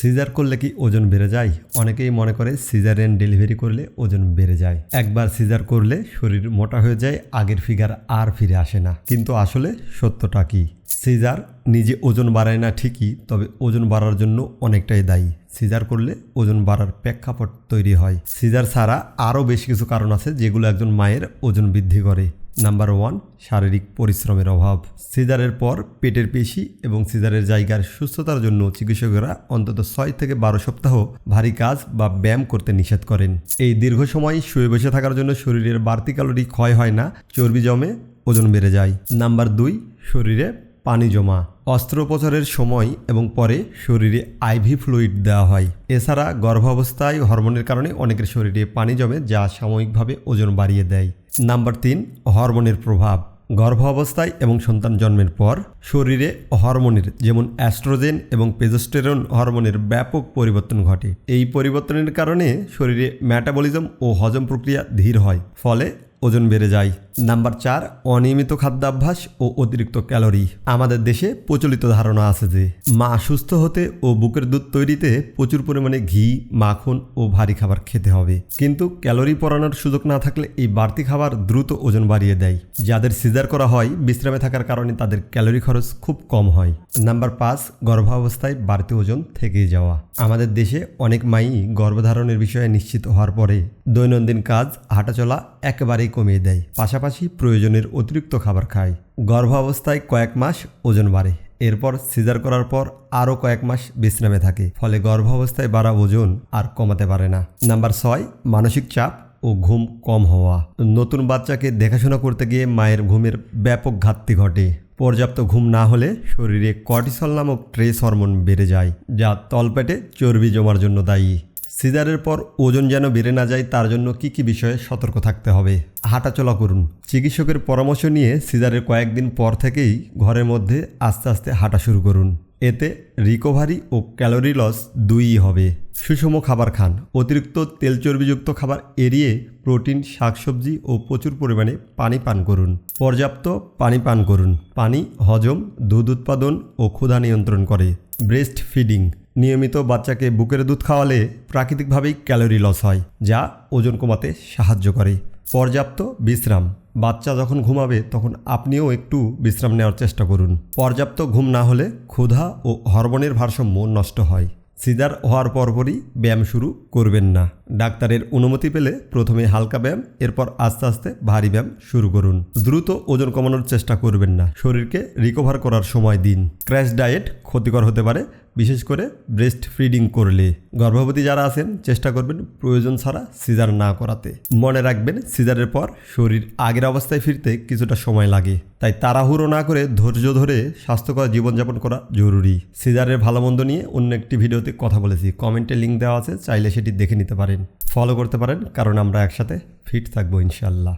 Caesar করলে কি ওজন বেড়ে যায়? অনেকেই মনে করে সিজারিয়ান ডেলিভারি করলে ওজন বেড়ে যায়। একবার সিজার করলে শরীর মোটা হয়ে যায়, আগের ফিগার আর ফিরে আসে না। কিন্তু আসলে সত্যটা কি? সিজার নিজে ওজন বাড়ায় না ঠিকই, তবে ওজন বাড়ার জন্য অনেকটাই দায়ী। সিজার করলে ওজন বাড়ার প্রেক্ষাপট তৈরি হয়। সিজার ছাড়া আরও বেশ কিছু কারণ আছে যেগুলো একজন মায়ের ওজন বৃদ্ধি করে। নাম্বার 1, শারীরিক পরিশ্রমের অভাব। সিজারের পর পেটের পেশি এবং সিজারের জায়গার সুস্থতার জন্য চিকিৎসকেরা অন্তত 6 থেকে 12 সপ্তাহ ভারী কাজ বা ব্যায়াম করতে নিষেধ করেন। এই দীর্ঘ সময় শুয়ে বসে থাকার জন্য শরীরের বাড়তি ক্যালোরি ক্ষয় হয় না, চর্বি জমে, ওজন বেড়ে যায়। নাম্বার 2, শরীরে পানি জমা। অস্ত্রোপচারের সময় এবং পরে শরীরে আইভি ফ্লুইড দেওয়া হয়। এছাড়া গর্ভাবস্থায় হরমোনের কারণে অনেকের শরীরে পানি জমে, যা সাময়িকভাবে ওজন বাড়িয়ে দেয়। নাম্বার 3, হরমোনের প্রভাব। গর্ভাবস্থায় এবং সন্তান জন্মের পর শরীরে হরমোনের যেমন অ্যাস্ট্রোজেন এবং প্রোজেস্টেরন হরমোনের ব্যাপক পরিবর্তন ঘটে। এই পরিবর্তনের কারণে শরীরে মেটাবলিজম ও হজম প্রক্রিয়া ধীর হয়, ফলে ওজন বেড়ে যায়। নাম্বার 4, অনিয়মিত খাদ্যাভ্যাস ও অতিরিক্ত ক্যালোরি। আমাদের দেশে প্রচলিত ধারণা আছে যে মা সুস্থ হতে ও বুকের দুধ তৈরিতে প্রচুর পরিমাণে ঘি, মাখন ও ভারী খাবার খেতে হবে। কিন্তু ক্যালোরি পড়ানোর সুযোগ না থাকলে এই বাড়তি খাবার দ্রুত ওজন বাড়িয়ে দেয়। যাদের সিজার করা হয়, বিশ্রামে থাকার কারণে তাদের ক্যালোরি খরচ খুব কম হয়। নাম্বার 5, গর্ভাবস্থায় বাড়তি ওজন থেকেই যাওয়া। আমাদের দেশে অনেক মাই গর্ভধারণের বিষয়ে নিশ্চিত হওয়ার পরে দৈনন্দিন কাজ, হাঁটাচলা একেবারেই কমিয়ে দেয়, পাশাপাশি প্রয়োজনের অতিরিক্ত খাবার খায়। গর্ভাবস্থায় কয়েক মাস ওজন বাড়ে, এরপর সিজার করার পর আরও কয়েক মাস বিশ্রামে থাকে, ফলে গর্ভাবস্থায় বাড়া ওজন আর কমাতে পারে না। নাম্বার 6, মানসিক চাপ ও ঘুম কম হওয়া। নতুন বাচ্চাকে দেখাশোনা করতে গিয়ে মায়ের ঘুমের ব্যাপক ঘাটতি ঘটে। পর্যাপ্ত ঘুম না হলে শরীরে কর্টিসল নামক ট্রেস হরমোন বেড়ে যায়, যা তলপেটে চর্বি জমার জন্য দায়ী। সিজারের পর ওজন যেন বেড়ে না যায়, তার জন্য কি কি বিষয়ে সতর্ক থাকতে হবে? হাঁটাচলা করুন। চিকিৎসকের পরামর্শ নিয়ে সিজারের কয়েকদিন পর থেকেই ঘরের মধ্যে আস্তে আস্তে হাঁটা শুরু করুন। এতে রিকভারি ও ক্যালোরি লস দুইই হবে। সুষম খাবার খান। অতিরিক্ত তেল চর্বিযুক্ত খাবার এড়িয়ে প্রোটিন, শাকসবজি ও প্রচুর পরিমাণে পানি পান করুন। পর্যাপ্ত পানি পান করুন। পানি হজম, দুধ উৎপাদন ও ক্ষুধা নিয়ন্ত্রণ করে। Breast feeding. নিয়মিত বাচ্চাকে বুকের দুধ খাওয়ালে প্রাকৃতিকভাবেই ক্যালোরি লস হয়, যা ওজন কমাতে সাহায্য করে। পর্যাপ্ত বিশ্রাম। বাচ্চা যখন ঘুমাবে তখন আপনিও একটু বিশ্রাম নেওয়ার চেষ্টা করুন। পর্যাপ্ত ঘুম না হলে ক্ষুধা ও হরমোনের ভারসাম্য নষ্ট হয়। সিজার হওয়ার পরপরই ব্যায়াম শুরু করবেন না। ডাক্তারের অনুমতি পেলে প্রথমে হালকা ব্যায়াম, এরপর আস্তে আস্তে ভারী ব্যায়াম শুরু করুন। দ্রুত ওজন কমানোর চেষ্টা করবেন না, শরীরকে রিকভার করার সময় দিন। ক্র্যাশ ডায়েট ক্ষতিকর হতে পারে, বিশেষ করে ব্রেস্ট ফিডিং করলে। গর্ভবতী যারা আছেন চেষ্টা করবেন প্রয়োজন ছাড়া সিজার না করাতে। মনে রাখবেন, সিজারের পর শরীর আগের অবস্থায় ফিরতে কিছুটা সময় লাগে, তাই তাড়াহুড়ো না করে ধৈর্য ধরে স্বাস্থ্যকর জীবনযাপন করা জরুরি। সিজারের ভালো মন্দ নিয়ে অন্য একটি ভিডিওতে কথা বলেছি, কমেন্টে লিঙ্ক দেওয়া আছে, চাইলে সেটি দেখে নিতে পারেন। ফলো করতে পারেন, কারণ আমরা একসাথে ফিট থাকবো ইনশাল্লাহ।